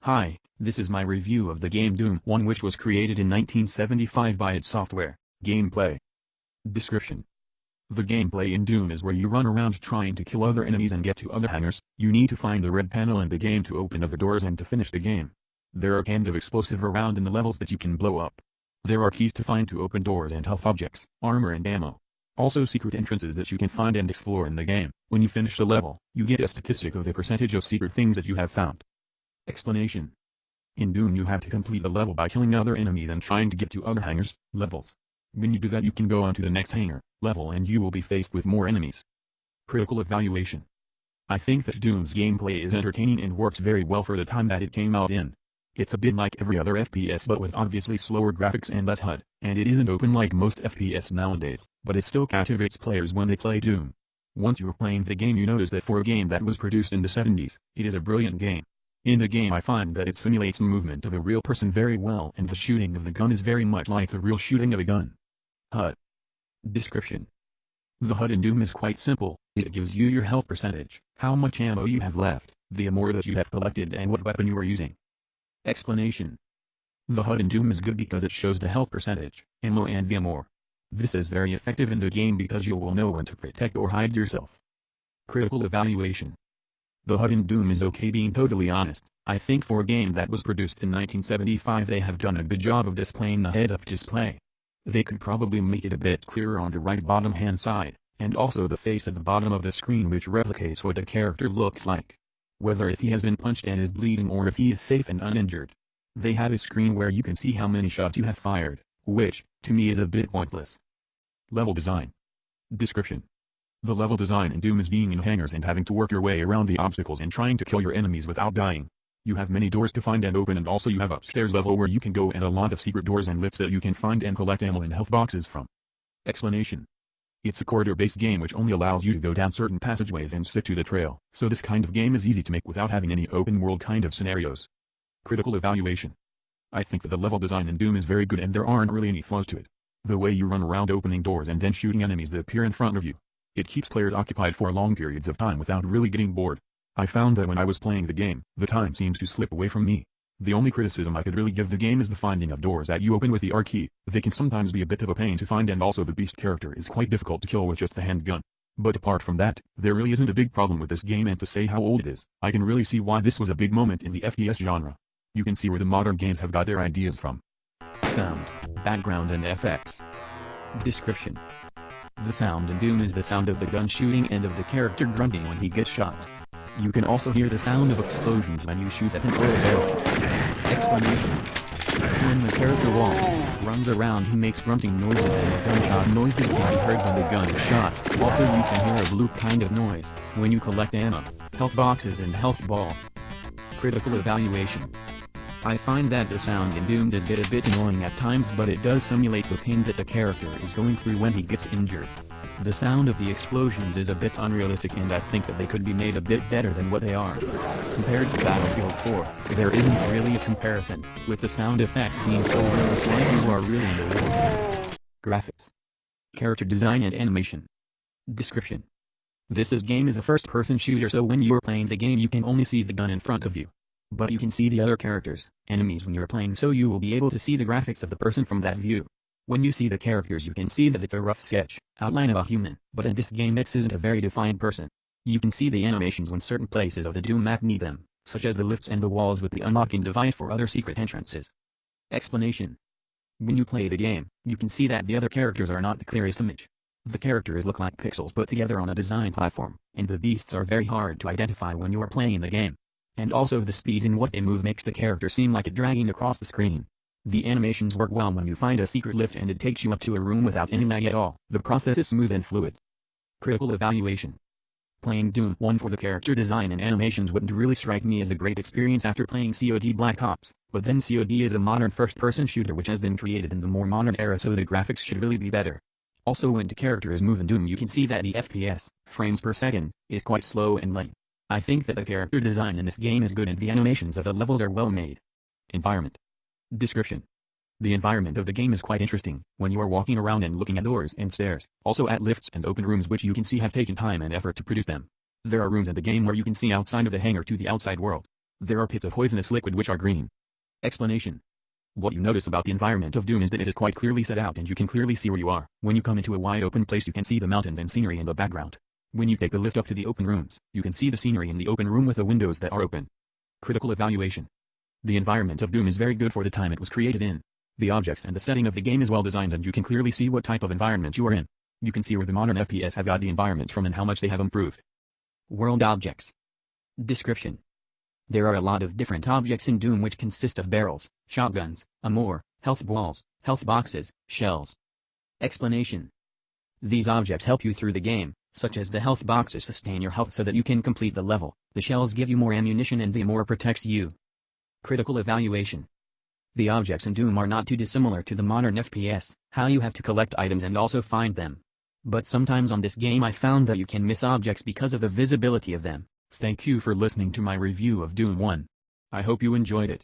Hi, this is my review of the game Doom 1, which was created in 1975 by id Software. Gameplay. Description. The gameplay in Doom is where you run around trying to kill other enemies and get to other hangars. You need to find the red panel in the game to open other doors and to finish the game. There are cans of explosive around in the levels that you can blow up. There are keys to find to open doors and health objects, armor and ammo. Also secret entrances that you can find and explore in the game. When you finish a level, you get a statistic of the percentage of secret things that you have found. Explanation. In Doom you have to complete the level by killing other enemies and trying to get to other hangars, levels. When you do that you can go on to the next hangar, level, and you will be faced with more enemies. Critical evaluation. I think that Doom's gameplay is entertaining and works very well for the time that it came out in. It's a bit like every other FPS but with obviously slower graphics and less HUD, and it isn't open like most FPS nowadays, but it still captivates players when they play Doom. Once you're playing the game you notice that for a game that was produced in the 70s, it is a brilliant game. In the game I find that it simulates the movement of a real person very well and the shooting of the gun is very much like the real shooting of a gun. HUD. Description. The HUD in Doom is quite simple. It gives you your health percentage, how much ammo you have left, the armor that you have collected and what weapon you are using. Explanation. The HUD in Doom is good because it shows the health percentage, ammo and the armor. This is very effective in the game because you will know when to protect or hide yourself. Critical evaluation. The HUD in Doom is okay, being totally honest. I think for a game that was produced in 1975 they have done a good job of displaying the heads-up display. They could probably make it a bit clearer on the right bottom hand side, and also the face at the bottom of the screen which replicates what the character looks like. Whether if he has been punched and is bleeding or if he is safe and uninjured. They have a screen where you can see how many shots you have fired, which, to me, is a bit pointless. Level design. Description. The level design in Doom is being in hangars and having to work your way around the obstacles and trying to kill your enemies without dying. You have many doors to find and open, and also you have upstairs level where you can go and a lot of secret doors and lifts that you can find and collect ammo and health boxes from. Explanation. It's a corridor-based game which only allows you to go down certain passageways and stick to the trail, so this kind of game is easy to make without having any open world kind of scenarios. Critical evaluation. I think that the level design in Doom is very good and there aren't really any flaws to it. The way you run around opening doors and then shooting enemies that appear in front of you. It keeps players occupied for long periods of time without really getting bored. I found that when I was playing the game, the time seems to slip away from me. The only criticism I could really give the game is the finding of doors that you open with the R key. They can sometimes be a bit of a pain to find, and also the beast character is quite difficult to kill with just the handgun. But apart from that, there really isn't a big problem with this game, and to say how old it is, I can really see why this was a big moment in the FPS genre. You can see where the modern games have got their ideas from. Sound, background and FX. Description. The sound in Doom is the sound of the gun shooting and of the character grunting when he gets shot. You can also hear the sound of explosions when you shoot at an oil barrel. Explanation. When the character walks, runs around, he makes grunting noises and gunshot noises can be heard when the gun is shot. Also you can hear a bloop kind of noise when you collect ammo, health boxes and health balls. Critical evaluation. I find that the sound in Doom does get a bit annoying at times, but it does simulate the pain that the character is going through when he gets injured. The sound of the explosions is a bit unrealistic, and I think that they could be made a bit better than what they are. Compared to Battlefield 4, there isn't really a comparison, with the sound effects being so real it's like you are really in the war. Graphics. Character design and animation. Description. This game is a first-person shooter, so when you're playing the game you can only see the gun in front of you. But you can see the other characters, enemies when you're playing, so you will be able to see the graphics of the person from that view. When you see the characters you can see that it's a rough sketch, outline of a human, but in this game X isn't a very defined person. You can see the animations when certain places of the Doom map need them, such as the lifts and the walls with the unlocking device for other secret entrances. Explanation. When you play the game, you can see that the other characters are not the clearest image. The characters look like pixels put together on a design platform, and the beasts are very hard to identify when you are playing the game. And also the speed in what they move makes the character seem like it dragging across the screen. The animations work well when you find a secret lift and it takes you up to a room without any lag at all. The process is smooth and fluid. Critical evaluation. Playing Doom 1 for the character design and animations wouldn't really strike me as a great experience after playing COD Black Ops, but then COD is a modern first-person shooter which has been created in the more modern era, so the graphics should really be better. Also when the characters move in Doom you can see that the FPS, frames per second, is quite slow and late. I think that the character design in this game is good and the animations of the levels are well made. Environment. Description. The environment of the game is quite interesting, when you are walking around and looking at doors and stairs, also at lifts and open rooms which you can see have taken time and effort to produce them. There are rooms in the game where you can see outside of the hangar to the outside world. There are pits of poisonous liquid which are green. Explanation. What you notice about the environment of Doom is that it is quite clearly set out and you can clearly see where you are. When you come into a wide open place you can see the mountains and scenery in the background. When you take the lift up to the open rooms, you can see the scenery in the open room with the windows that are open. Critical evaluation. The environment of Doom is very good for the time it was created in. The objects and the setting of the game is well designed and you can clearly see what type of environment you are in. You can see where the modern FPS have got the environment from and how much they have improved. World objects. Description. There are a lot of different objects in Doom which consist of barrels, shotguns, armor, health balls, health boxes, shells. Explanation. These objects help you through the game, such as the health boxes sustain your health so that you can complete the level, the shells give you more ammunition and the armor protects you. Critical evaluation. The objects in Doom are not too dissimilar to the modern FPS, how you have to collect items and also find them. But sometimes on this game I found that you can miss objects because of the visibility of them. Thank you for listening to my review of Doom 1. I hope you enjoyed it.